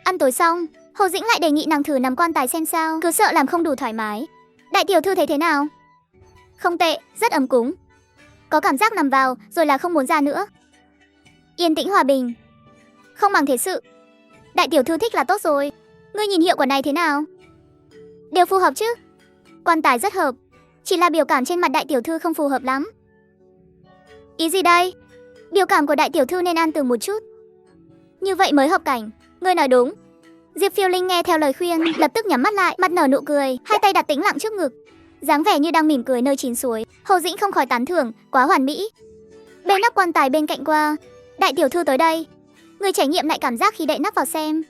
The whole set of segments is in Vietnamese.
Ăn tối xong, Hồ Dĩnh lại đề nghị nàng thử nằm quan tài xem sao, cứ sợ làm không đủ thoải mái. Đại tiểu thư thấy thế nào? Không tệ, rất ấm cúng. Có cảm giác nằm vào rồi là không muốn ra nữa. Yên tĩnh hòa bình. Không bằng thế sự. Đại tiểu thư thích là tốt rồi. Ngươi nhìn hiệu quả này thế nào? Đều phù hợp chứ? Quan tài rất hợp. Chỉ là biểu cảm trên mặt đại tiểu thư không phù hợp lắm. Ý gì đây? Biểu cảm của đại tiểu thư nên an tường một chút. Như vậy mới hợp cảnh. Ngươi nói đúng. Diệp Phiêu Linh nghe theo lời khuyên, lập tức nhắm mắt lại, mặt nở nụ cười, hai tay đặt tĩnh lặng trước ngực, dáng vẻ như đang mỉm cười nơi chín suối. Hồ Dĩnh không khỏi tán thưởng, quá hoàn mỹ. Bê nắp quan tài bên cạnh qua. Đại tiểu thư tới đây. Người trải nghiệm lại cảm giác khi đậy nắp vào xem.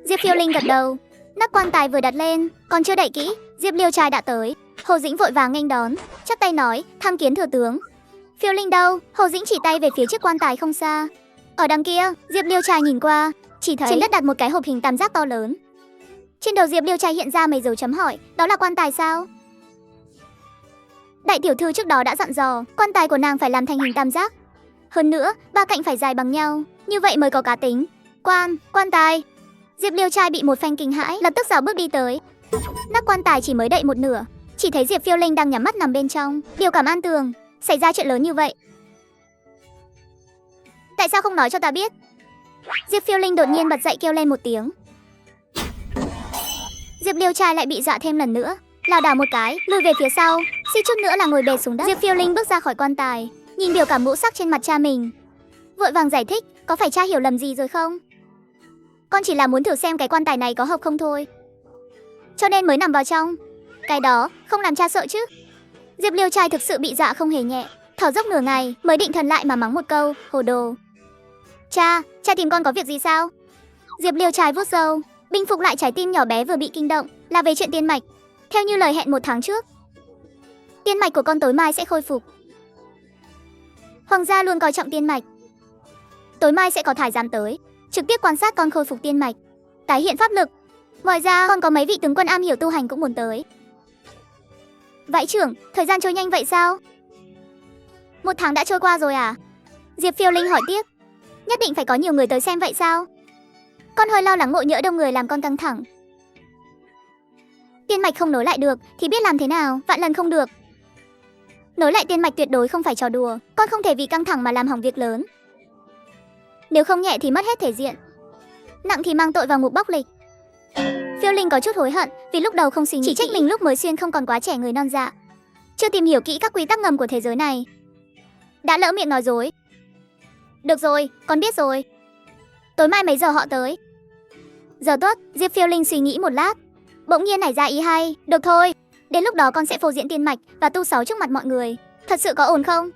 Diệp Phiêu Linh gật đầu. Nắp quan tài vừa đặt lên, còn chưa đậy kỹ, Diệp Liêu trai đã tới. Hồ Dĩnh vội vàng nghênh đón, chắp tay nói, tham kiến thừa tướng. Phiêu Linh đâu? Hồ Dĩnh chỉ tay về phía chiếc quan tài không xa. Ở đằng kia. Diệp Liêu trai nhìn qua, chỉ thấy trên đất đặt một cái hộp hình tam giác to lớn. Trên đầu Diệp Liêu trai hiện ra mấy dấu chấm hỏi, đó là quan tài sao? Đại tiểu thư trước đó đã dặn dò, quan tài của nàng phải làm thành hình tam giác. Hơn nữa, ba cạnh phải dài bằng nhau, như vậy mới có cá tính. Quan tài. Diệp Liêu trai bị một phen kinh hãi, lập tức rảo bước đi tới. Nắp quan tài chỉ mới đậy một nửa, chỉ thấy Diệp Phiêu Linh đang nhắm mắt nằm bên trong, biểu cảm an tường. Xảy ra chuyện lớn như vậy, tại sao không nói cho ta biết? Diệp Phiêu Linh đột nhiên bật dậy kêu lên một tiếng. Diệp Liêu trai lại bị dọa thêm lần nữa, lảo đảo một cái, lùi về phía sau, suýt chút nữa là ngồi bệt xuống đất. Diệp Phiêu Linh bước ra khỏi quan tài, nhìn biểu cảm ngũ sắc trên mặt cha mình, vội vàng giải thích, có phải cha hiểu lầm gì rồi không? Con chỉ là muốn thử xem cái quan tài này có hợp không thôi, cho nên mới nằm vào trong. Cái đó không làm cha sợ chứ? Diệp Liêu trai thực sự bị dọa không hề nhẹ, thở dốc nửa ngày mới định thần lại mà mắng một câu, hồ đồ. Cha tìm con có việc gì sao? Diệp Liêu trai vuốt râu, bình phục lại trái tim nhỏ bé vừa bị kinh động, là về chuyện tiên mạch. Theo như lời hẹn một tháng trước, tiên mạch của con tối mai sẽ khôi phục. Hoàng gia luôn coi trọng tiên mạch. Tối mai sẽ có thái giám tới, trực tiếp quan sát con khôi phục tiên mạch, tái hiện pháp lực. Ngoài ra còn có mấy vị tướng quân am hiểu tu hành cũng muốn tới. Vãi trưởng, thời gian trôi nhanh vậy sao? 1 tháng đã trôi qua rồi à? Diệp Phiêu Linh hỏi tiếp. Nhất định phải có nhiều người tới xem vậy sao? Con hơi lo lắng ngộ nhỡ đông người làm con căng thẳng. Tiên mạch không nối lại được thì biết làm thế nào, vạn lần không được. Nối lại tiên mạch tuyệt đối không phải trò đùa, con không thể vì căng thẳng mà làm hỏng việc lớn. Nếu không nhẹ thì mất hết thể diện, nặng thì mang tội vào ngục bóc lịch. Phiêu Linh có chút hối hận vì lúc đầu không suy nghĩ, chỉ trách mình lúc mới xuyên không còn quá trẻ người non dạ, chưa tìm hiểu kỹ các quy tắc ngầm của thế giới này, đã lỡ miệng nói dối. Được rồi, con biết rồi. Tối mai mấy giờ họ tới? Giờ tốt. Diệp Phiêu Linh suy nghĩ một lát, bỗng nhiên nảy ra ý hay. Được thôi, đến lúc đó con sẽ phô diễn tiên mạch và tu sáu trước mặt mọi người. Thật sự có ổn không?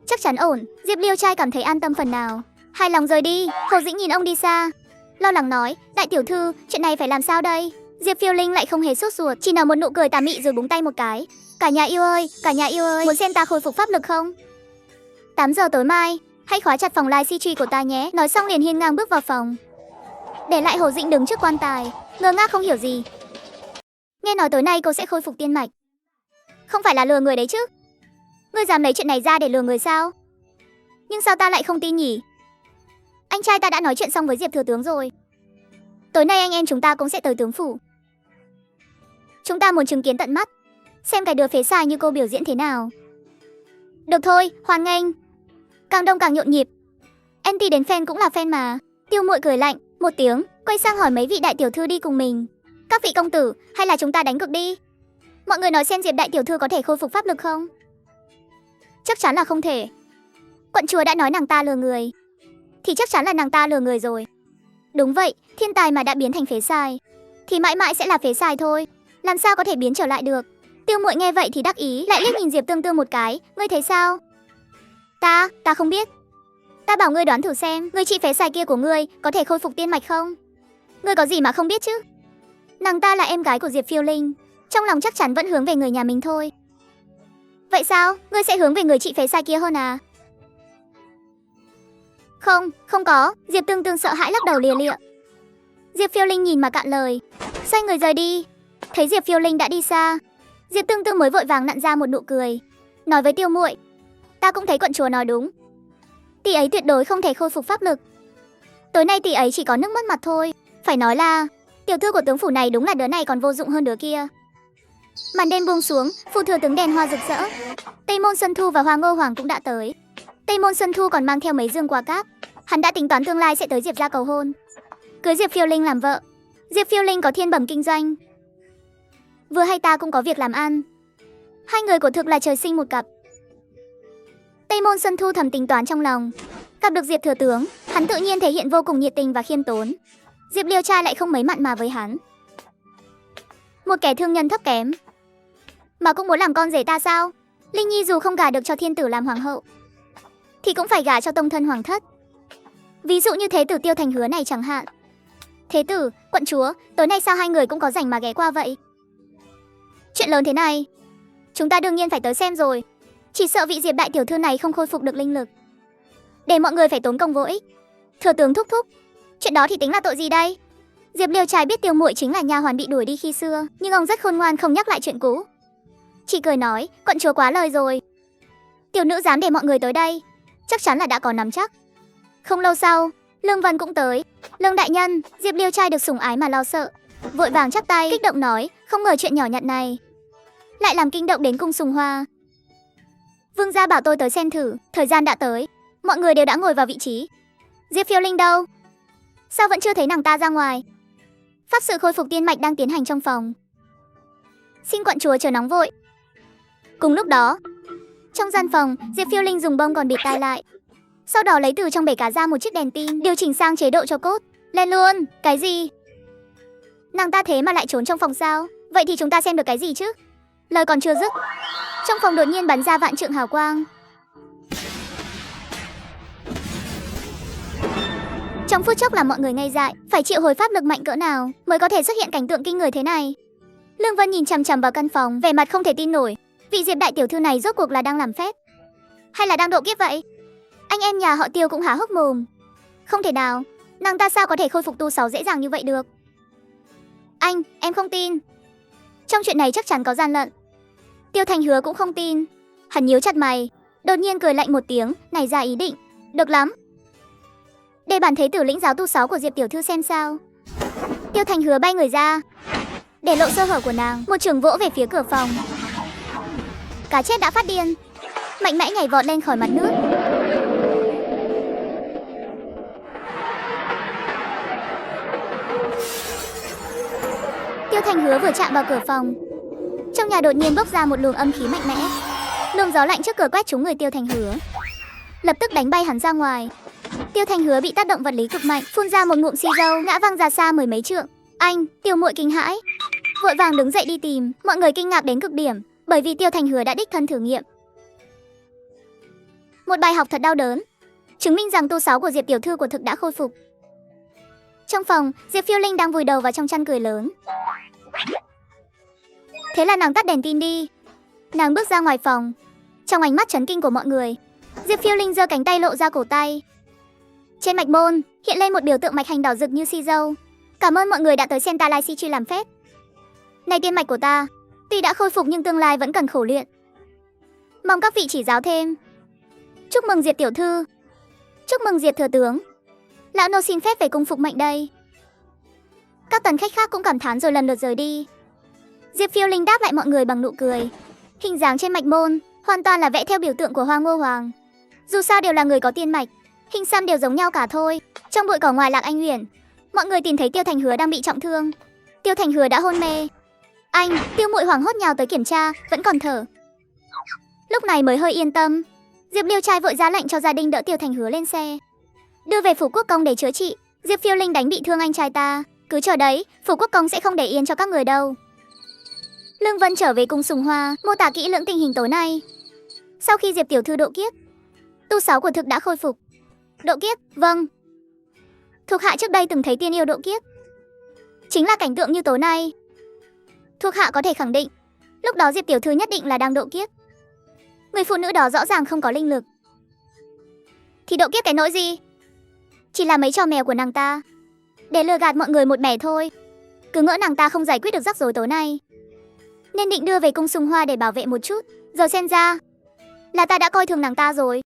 Chắc chắn ổn. Diệp Liêu trai cảm thấy an tâm phần nào, hài lòng rời đi. Hồ Dĩnh nhìn ông đi xa, lo lắng nói, đại tiểu thư, chuyện này phải làm sao đây? Diệp Phiêu Linh lại không hề sốt ruột, chỉ nở một nụ cười tà mị rồi búng tay một cái. Cả nhà yêu ơi, muốn xem ta khôi phục pháp lực không? 8 giờ tối mai, hãy khóa chặt phòng live CG của ta nhé. Nói xong liền hiên ngang bước vào phòng, để lại Hồ Dĩnh đứng trước quan tài, ngơ ngác không hiểu gì. Nghe nói tối nay cô sẽ khôi phục tiên mạch, không phải là lừa người đấy chứ? Ngươi dám lấy chuyện này ra để lừa người sao? Nhưng sao ta lại không tin nhỉ? Anh trai ta đã nói chuyện xong với Diệp thừa tướng rồi. Tối nay anh em chúng ta cũng sẽ tới tướng phủ. Chúng ta muốn chứng kiến tận mắt, xem cái đứa phế sai như cô biểu diễn thế nào. Được thôi, hoan nghênh. Càng đông càng nhộn nhịp. Anti đến fan cũng là fan mà. Tiêu Muội cười lạnh một tiếng, quay sang hỏi mấy vị đại tiểu thư đi cùng mình. Các vị công tử, hay là chúng ta đánh cược đi? Mọi người nói xem Diệp đại tiểu thư có thể khôi phục pháp lực không? Chắc chắn là không thể. Quận chúa đã nói nàng ta lừa người, thì chắc chắn là nàng ta lừa người rồi. Đúng vậy, thiên tài mà đã biến thành phế sai thì mãi mãi sẽ là phế sai thôi, làm sao có thể biến trở lại được. Tiêu Muội nghe vậy thì đắc ý, lại liếc nhìn Diệp Tương Tương một cái. Ngươi thấy sao? Ta không biết. Ta bảo ngươi đoán thử xem, người chị phế sai kia của ngươi có thể khôi phục tiên mạch không? Ngươi có gì mà không biết chứ? Nàng ta là em gái của Diệp Phiêu Linh, trong lòng chắc chắn vẫn hướng về người nhà mình thôi. Vậy sao? Ngươi sẽ hướng về người chị phế sai kia hơn à? Không có. Diệp Tương Tương sợ hãi lắc đầu lìa lịa. Diệp Phiêu Linh nhìn mà cạn lời, xoay người rời đi. Thấy Diệp Phiêu Linh đã đi xa, Diệp Tương Tương mới vội vàng nặn ra một nụ cười, nói với Tiêu Muội, ta cũng thấy quận chúa nói đúng, tỷ ấy tuyệt đối không thể khôi phục pháp lực. Tối nay tỷ ấy chỉ có nước mất mặt thôi. Phải nói là tiểu thư của tướng phủ này đúng là đứa này còn vô dụng hơn đứa kia. Màn đêm buông xuống, phủ thừa tướng đèn hoa rực rỡ. Tây Môn Xuân Thu và Hoa Ngô Hoàng cũng đã tới. Tây Môn Xuân Thu còn mang theo mấy dương quà cáp. Hắn đã tính toán tương lai sẽ tới Diệp gia cầu hôn, cưới Diệp Phiêu Linh làm vợ. Diệp Phiêu Linh có thiên bẩm kinh doanh, vừa hay ta cũng có việc làm ăn. Hai người của thực là trời sinh một cặp. Tây Môn Xuân Thu thầm tính toán trong lòng. Gặp được Diệp thừa tướng, hắn tự nhiên thể hiện vô cùng nhiệt tình và khiêm tốn. Diệp Liêu trai lại không mấy mặn mà với hắn. Một kẻ thương nhân thấp kém mà cũng muốn làm con rể ta sao? Linh Nhi dù không gả được cho thiên tử làm hoàng hậu thì cũng phải gả cho tông thân hoàng thất. Ví dụ như thế tử Tiêu Thành Hứa này chẳng hạn. Thế tử, quận chúa, tối nay sao hai người cũng có rảnh mà ghé qua vậy? Chuyện lớn thế này, chúng ta đương nhiên phải tới xem rồi. Chỉ sợ vị Diệp đại tiểu thư này không khôi phục được linh lực, để mọi người phải tốn công vô ích. Thừa tướng thúc thúc, chuyện đó thì tính là tội gì đây? Diệp Liêu trai biết Tiêu muội chính là nha hoàn bị đuổi đi khi xưa, nhưng ông rất khôn ngoan không nhắc lại chuyện cũ. Chỉ cười nói, quận chúa quá lời rồi. Tiểu nữ dám để mọi người tới đây, chắc chắn là đã có nắm chắc. Không lâu sau, Lương Vân cũng tới. Lương đại nhân, Diệp Liêu trai được sủng ái mà lo sợ, vội vàng chắp tay, kích động nói, không ngờ chuyện nhỏ nhặt này lại làm kinh động đến cung Sùng Hoa. Vương gia bảo tôi tới xem thử, thời gian đã tới. Mọi người đều đã ngồi vào vị trí. Diệp Phiêu Linh đâu? Sao vẫn chưa thấy nàng ta ra ngoài? Pháp sự khôi phục tiên mạch đang tiến hành trong phòng. Xin quận chúa chờ nóng vội. Cùng lúc đó, trong gian phòng, Diệp Phiêu Linh dùng bông còn bịt tai lại. Sau đó lấy từ trong bể cá ra một chiếc đèn pin, điều chỉnh sang chế độ cho cốt. Lên luôn, cái gì? Nàng ta thế mà lại trốn trong phòng sao? Vậy thì chúng ta xem được cái gì chứ? Lời còn chưa dứt, trong phòng đột nhiên bắn ra vạn trượng hào quang. Trong phút chốc làm mọi người ngây dại, phải triệu hồi pháp lực mạnh cỡ nào mới có thể xuất hiện cảnh tượng kinh người thế này. Lương Vân nhìn chằm chằm vào căn phòng, vẻ mặt không thể tin nổi. Vị Diệp đại tiểu thư này rốt cuộc là đang làm phép hay là đang độ kiếp vậy? Anh em nhà họ Tiêu cũng há hốc mồm. Không thể nào, nàng ta sao có thể khôi phục tu 6 dễ dàng như vậy được? Anh, em không tin. Trong chuyện này chắc chắn có gian lận. Tiêu Thành Hứa cũng không tin. Hắn nhíu chặt mày, đột nhiên cười lạnh một tiếng, nảy ra ý định. Được lắm, để bản thế tử lĩnh giáo tu 6 của Diệp tiểu thư xem sao. Tiêu Thành Hứa bay người ra, để lộ sơ hở của nàng, một chưởng vỗ về phía cửa phòng. Cá chết đã phát điên, mạnh mẽ nhảy vọt lên khỏi mặt nước. Tiêu Thành Hứa vừa chạm vào cửa phòng, trong nhà đột nhiên bốc ra một luồng âm khí mạnh mẽ. Luồng gió lạnh trước cửa quét trúng người Tiêu Thành Hứa, lập tức đánh bay hắn ra ngoài. Tiêu Thành Hứa bị tác động vật lý cực mạnh, phun ra một ngụm xì dâu, ngã văng ra xa mười mấy trượng. Anh, Tiêu muội kinh hãi, vội vàng đứng dậy đi tìm. Mọi người kinh ngạc đến cực điểm, bởi vì Tiêu Thành Hứa đã đích thân thử nghiệm. Một bài học thật đau đớn, chứng minh rằng tu 6 của Diệp tiểu thư của thực đã khôi phục. Trong phòng, Diệp Phiêu Linh đang vùi đầu vào trong chăn cười lớn. Thế là nàng tắt đèn tin đi. Nàng bước ra ngoài phòng. Trong ánh mắt chấn kinh của mọi người, Diệp Phiêu Linh giơ cánh tay lộ ra cổ tay. Trên mạch môn hiện lên một biểu tượng mạch hành đỏ rực như si dâu. Cảm ơn mọi người đã tới xem ta lai si truy làm phép. Này tiên mạch của ta, tuy đã khôi phục nhưng tương lai vẫn cần khổ luyện. Mong các vị chỉ giáo thêm. Chúc mừng Diệp tiểu thư. Chúc mừng Diệp thừa tướng. Lão nô xin phép về cung phục mệnh đây. Các tần khách khác cũng cảm thán rồi lần lượt rời đi. Diệp Phiêu Linh đáp lại mọi người bằng nụ cười. Hình dáng trên mạch môn hoàn toàn là vẽ theo biểu tượng của Hoa Ngô Hoàng. Dù sao đều là người có tiên mạch, hình xăm đều giống nhau cả thôi. Trong bụi cỏ ngoài Lạc Anh Uyển, mọi người tìm thấy Tiêu Thành Hứa đang bị trọng thương. Tiêu Thành Hứa đã hôn mê. Anh, Tiêu muội hoảng hốt nhào tới kiểm tra, vẫn còn thở. Lúc này mới hơi yên tâm. Diệp Liêu trai vội ra lệnh cho gia đình đỡ Tiêu Thành Hứa lên xe, đưa về phủ quốc công để chữa trị. Diệp Phiêu Linh đánh bị thương anh trai ta, cứ chờ đấy, phủ quốc công sẽ không để yên cho các người đâu. Lương Vân trở về cung Sùng Hoa, mô tả kỹ lưỡng tình hình tối nay. Sau khi Diệp tiểu thư độ kiếp, tu 6 của thực đã khôi phục. Độ kiếp, vâng. Thuộc hạ trước đây từng thấy tiên yêu độ kiếp, chính là cảnh tượng như tối nay. Thuộc hạ có thể khẳng định, lúc đó Diệp tiểu thư nhất định là đang độ kiếp. Người phụ nữ đó rõ ràng không có linh lực, thì độ kiếp cái nỗi gì? Chỉ là mấy trò mèo của nàng ta, để lừa gạt mọi người một bẻ thôi. Cứ ngỡ nàng ta không giải quyết được rắc rối tối nay, nên định đưa về cung Sùng Hoa để bảo vệ một chút. Giờ xem ra là ta đã coi thường nàng ta rồi.